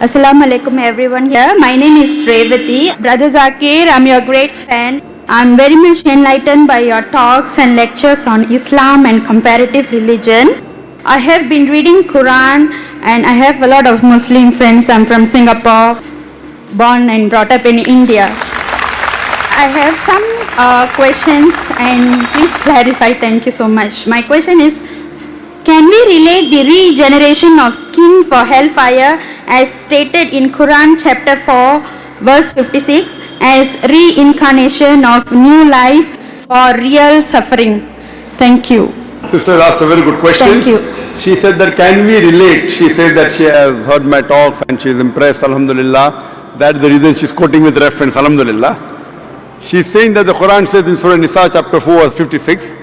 Assalamu alaikum everyone here. My name is Revati. Brother Zakir, I'm your great fan. I'm very much enlightened by your talks and lectures on Islam and comparative religion. I have been reading Quran and I have a lot of Muslim friends. I'm from Singapore, born and brought up in India. I have some questions and please clarify. Thank you so much. My question is, can we relate the regeneration of skin for hellfire as stated in Quran chapter 4 verse 56 as reincarnation of new life for real suffering? Thank you. Sister asked a very good question. Thank you. She said that can we relate? She said that she has heard my talks and she is impressed, alhamdulillah. That's the reason she's quoting with reference, alhamdulillah. She's saying that the Quran says in Surah Nisa chapter 4 verse 56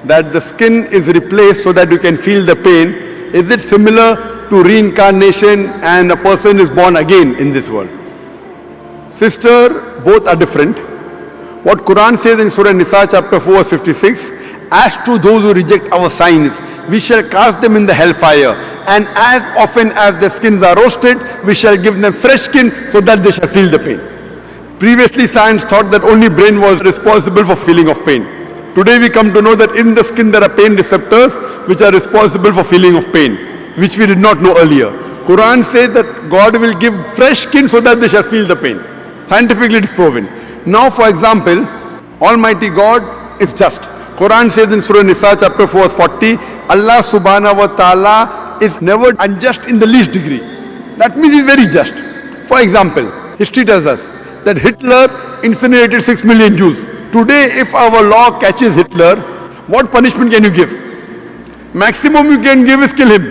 that the skin is replaced so that you can feel the pain. Is it similar to reincarnation and a person is born again in this world? Sister, both are different. What Quran says in Surah Nisa chapter 4 verse 56, as to those who reject our signs, we shall cast them in the hellfire, and as often as the skins are roasted, we shall give them fresh skin so that they shall feel the pain. Previously science thought that only brain was responsible for feeling of pain. Today we come to know that in the skin there are pain receptors which are responsible for feeling of pain, which we did not know earlier. Quran says that God will give fresh skin so that they shall feel the pain. Scientifically it is proven. Now for example, Almighty God is just. Quran says in Surah Nisa chapter 4 40, Allah subhanahu wa ta'ala is never unjust in the least degree. That means he is very just. For example, history tells us that Hitler incinerated 6 million Jews. Today, if our law catches Hitler, what punishment can you give? Maximum you can give is kill him.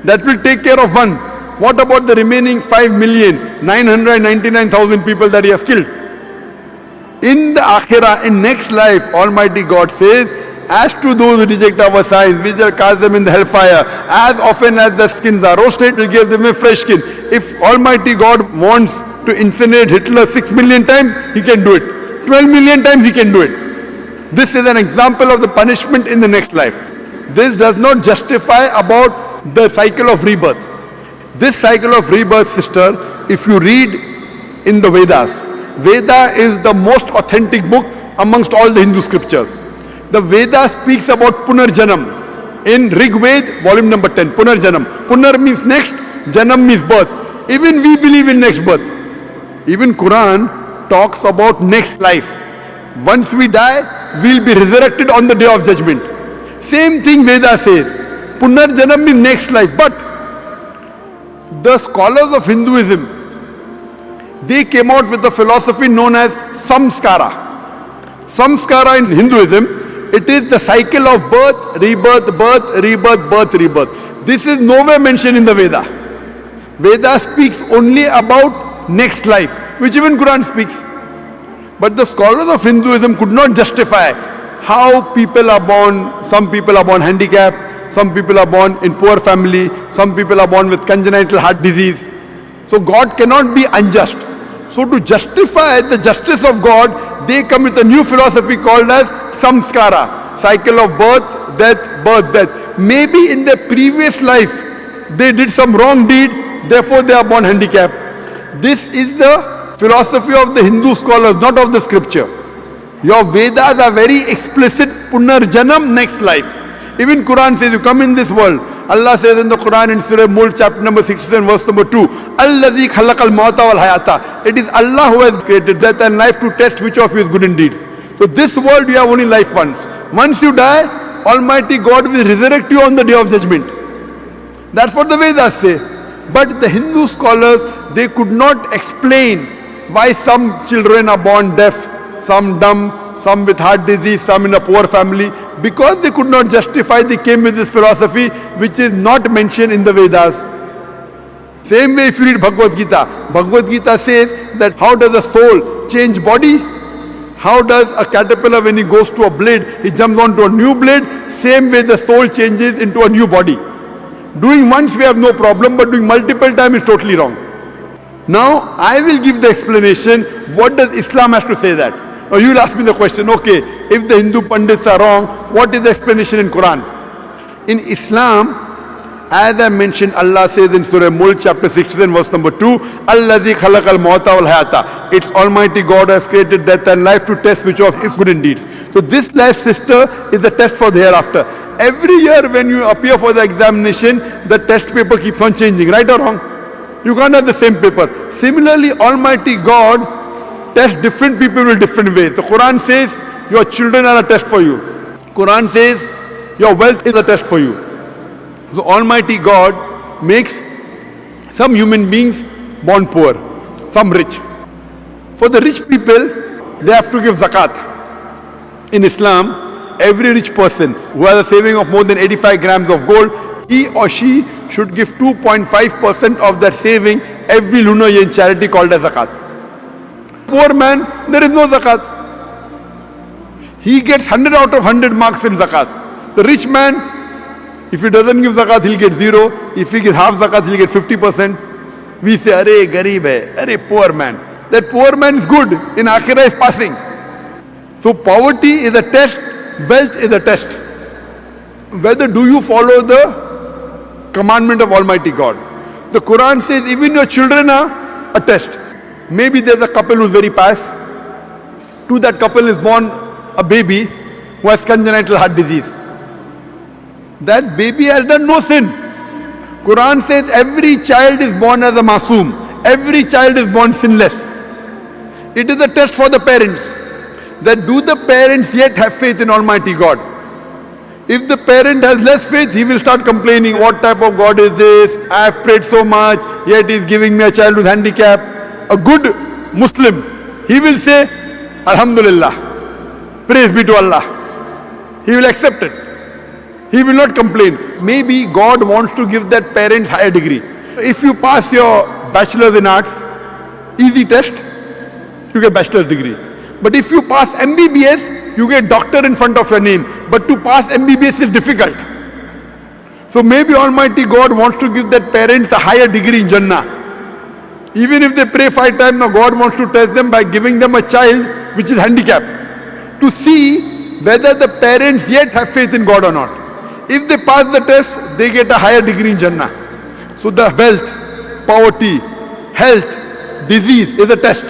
That will take care of one. What about the remaining 5,999,000 people that he has killed? In the Akhirah, in next life, Almighty God says, as to those who reject our signs, we shall cast them in the hellfire. As often as the skins are roasted, we will give them a fresh skin. If Almighty God wants to incinerate Hitler 6 million times, he can do it. 12 million times he can do it. This is an example of the punishment in the next life. This does not justify about the cycle of rebirth. This cycle of rebirth, sister, if you read in the Vedas, Veda is the most authentic book amongst all the Hindu scriptures. The Veda speaks about Punarjanam. In Rig Ved, volume number 10, Punarjanam. Punar means next, Janam means birth. Even we believe in next birth. Even Quran talks about next life. Once we die, we'll be resurrected on the day of judgment. Same thing Veda says. Punarjanam means next life. But the scholars of Hinduism, they came out with a philosophy known as Samskara. Samskara in Hinduism, it is the cycle of birth, rebirth, birth, rebirth, birth, rebirth. This is nowhere mentioned in the Veda. Veda speaks only about next life, which even Quran speaks. But the scholars of Hinduism could not justify how people are born. Some people are born handicapped, some people are born in poor family, some people are born with congenital heart disease. So God cannot be unjust. So to justify the justice of God, they come with a new philosophy called as samskara, cycle of birth, death, birth, death. Maybe in their previous life they did some wrong deed, therefore they are born handicapped. This is the philosophy of the Hindu scholars, not of the scripture. Your Vedas are very explicit, Punarjanam, next life. Even Quran says you come in this world. Allah says in the Quran in Surah Mulk chapter number 67 verse number 2, Allazi khalaqal mauta wal hayata. It is Allah who has created death and life to test which of you is good in deeds. So this world you have only life once. Once you die, Almighty God will resurrect you on the day of judgment. That's what the Vedas say. But the Hindu scholars, they could not explain why some children are born deaf, some dumb, some with heart disease, some in a poor family. Because they could not justify, they came with this philosophy which is not mentioned in the Vedas. Same way if you read Bhagavad Gita. Bhagavad Gita says that how does a soul change body? How does a caterpillar, when he goes to a blade, he jumps onto a new blade? Same way the soul changes into a new body. Doing once we have no problem, but doing multiple times is totally wrong. Now I will give the explanation. What does Islam have to say that? Now you will ask me the question, okay, if the Hindu Pandits are wrong, what is the explanation in Quran? In Islam, As I mentioned, Allah says in Surah Mulk chapter 16 verse number 2, Allazi khalaqal mauta wal hayata. It's Almighty God has created death and life to test which of his good deeds. So this life, sister, is the test for the hereafter. Every year when you appear for the examination, the test paper keeps on changing, right or wrong? You can't have the same paper. Similarly, Almighty God tests different people in different ways. The Quran says your children are a test for you. Quran says your wealth is a test for you. So Almighty God makes some human beings born poor, some rich. For the rich people, they have to give zakat. In Islam, every rich person who has a saving of more than 85 grams of gold, he or she should give 2.5% of that saving every lunar year in charity called as zakat. Poor man, there is no zakat. He gets 100 out of 100 marks in zakat. The rich man, if he doesn't give zakat, he'll get 0. If he gives half zakat, he'll get 50%. We say, Arey, garib hai, arey, poor man. That poor man is good, in akhirah is passing. So poverty is a test, wealth is a test. Whether do you follow the commandment of Almighty God. The Quran says even your children are a test. Maybe there's a couple who's very pious. To that couple is born a baby who has congenital heart disease. That baby has done no sin. Quran says every child is born as a masoom. Every child is born sinless. It is a test for the parents. That do the parents yet have faith in Almighty God? If the parent has less faith, he will start complaining, what type of God is this? I have prayed so much, yet he is giving me a child with handicap. A good Muslim, he will say, Alhamdulillah, praise be to Allah. He will accept it. He will not complain. Maybe God wants to give that parent higher degree. If you pass your bachelor's in arts, easy test, you get bachelor's degree. But if you pass MBBS, you get doctor in front of your name. But to pass MBBS is difficult. So maybe Almighty God wants to give that parents a higher degree in Jannah. Even if they pray 5 times, now God wants to test them by giving them a child which is handicapped. To see whether the parents yet have faith in God or not. If they pass the test, they get a higher degree in Jannah. So the wealth, poverty, health, disease is a test.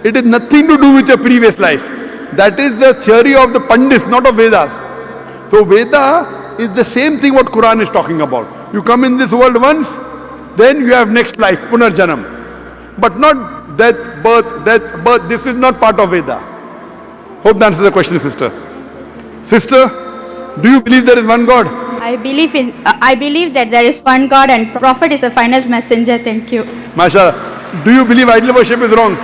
It is nothing to do with your previous life. That is the theory of the Pandits, not of Vedas. So Veda is the same thing what Quran is talking about. You come in this world once, then you have next life, Punarjanam. But not death, birth. This is not part of Veda. Hope that answers the question, sister. Sister, do you believe there is one God? I believe that there is one God and Prophet is a final messenger. Thank you. MashaAllah. Do you believe idol worship is wrong?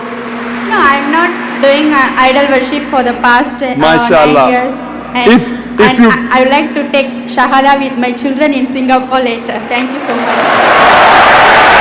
No, I'm not doing idol worship for the past 9 MashaAllah. years. I would like to take Shahada with my children in Singapore later. Thank you so much.